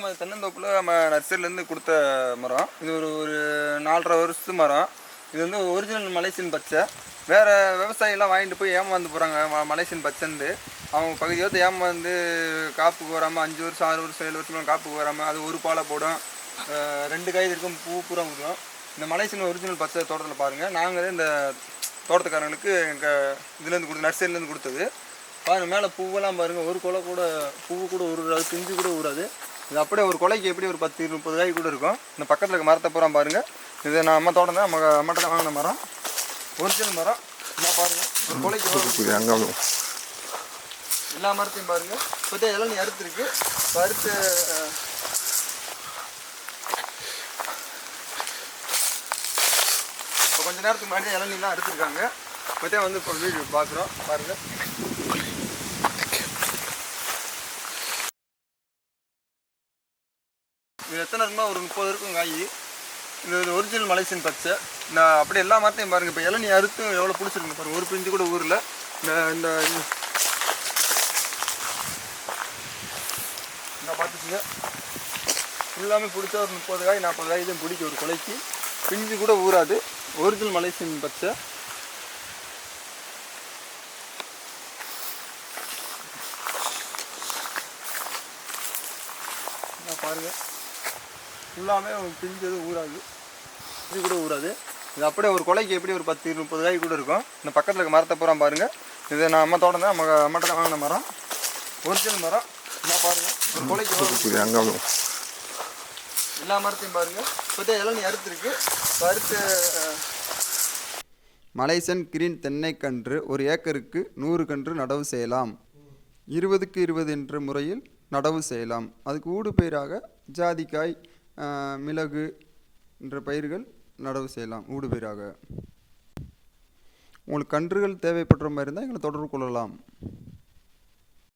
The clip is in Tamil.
நம்ம தென்னந்தோப்பில் நம்ம நர்சரிலேருந்து கொடுத்த மரம். இது ஒரு ஒரு 4.5 வருஷத்து மரம். இது வந்து ஒரிஜினல் மலேசியன் பச்சை. வேறு விவசாயிலாம் வாங்கிட்டு போய் ஏமாந்து போகிறாங்க மலேசியன் பச்சைன்னு. அவங்க பகுதியோடு ஏமாந்து காப்புக்கு வராமல் 5 வருஷம் 6 வருஷம் 7 வருஷம் காப்புக்கு வராமல் அது ஒரு பாலை போடும், 2 காய் இருக்கும், பூ பூரா விடும். இந்த மலேசியன் ஒரிஜினல் பச்சை தோட்டத்தில் பாருங்கள். நாங்கள் இந்த தோட்டத்துக்காரங்களுக்கு எங்கள் இதுலேருந்து கொடுத்து நர்சரிலேருந்து கொடுத்தது பாருங்கள். மேலே பூவெல்லாம் பாருங்கள், ஒரு கொலை கூட பூவு கூட உருறாது, பிஞ்சு கூட உருறாது. இது அப்படியே ஒரு கொலைக்கு எப்படி ஒரு 10-30 காய் கூட இருக்கும். இந்த பக்கத்தில் இருக்க மரத்தை பூரா பாருங்கள். இது நம்ம தோட்டம் தான், அம்மாட்ட தான் வாங்கின மரம், ஒரிஜினல் மரம். நான் பாருங்கள் ஒரு கொலைக்கு எல்லா மரத்தையும் பாருங்கள். இப்போ இதெல்லாம் நீ அறுத்துருக்கு. இப்போ அறுத்து இப்போ கொஞ்சம் நேரத்துக்கு முன்னாடி இளநீலாம் அறுத்துருக்காங்க. இப்போ வந்து இப்போ வீடியோ பார்க்குறோம் பாருங்கள். இது எத்தனை இருக்குமா, ஒரு 30 இருக்கும் காய். இது ஒரிஜினல் மலேசியன் பச்சை. நான் அப்படியே எல்லா மரத்தையும் பாருங்கள். இப்போ இளநீ அறுத்தும் எவ்வளோ பிடிச்சிருக்கு பாருங்கள். ஒரு பிஞ்சு கூட ஊரில் இந்த பார்த்துச்சுங்க. ஃபுல்லாமே பிடிச்சா ஒரு 30 காய் 40 காய் தான் பிடிக்கும் ஒரு கொலைக்கு. பிஞ்சு கூட ஊறாது. ஒரிஜினல் மலேசியன் பச்சை. பாருங்கள், ஃபுல்லாமே பிஞ்சு எதுவும் ஊறாது, இது கூட ஊறாது. இது அப்படியே ஒரு கொலைக்கு எப்படி ஒரு 10-30 காய் கூட இருக்கும். இந்த பக்கத்தில் இருக்க மரத்தை பூரா பாருங்கள். இது நான் அம்மா தோட்டம் தான், அம்மாட்ட தான் வாங்கின மரம், ஒரிஜினல் மரம். நான் பாருங்கள் ஒரு கொலைக்கு எல்லா மரத்தையும் பாருங்கள். இப்போ எல்லாம் நீ அறுத்துருக்கு. அறுத்து மலேசியன் கிரீன் தென்னைக்கன்று ஒரு ஏக்கருக்கு 100 கன்று நடவு செய்யலாம். 20க்கு 20 என்ற முறையில் நடவு செய்யலாம். அதுக்கு ஊடு பயிராக ஜாதிக்காய், மிளகு என்ற பயிர்கள் நடவு செய்யலாம் ஊடு பயிராக. உங்களுக்கு கன்றுகள் தேவைப்படுற மாதிரி இருந்தால் எங்களை தொடர்பு கொள்ளலாம்.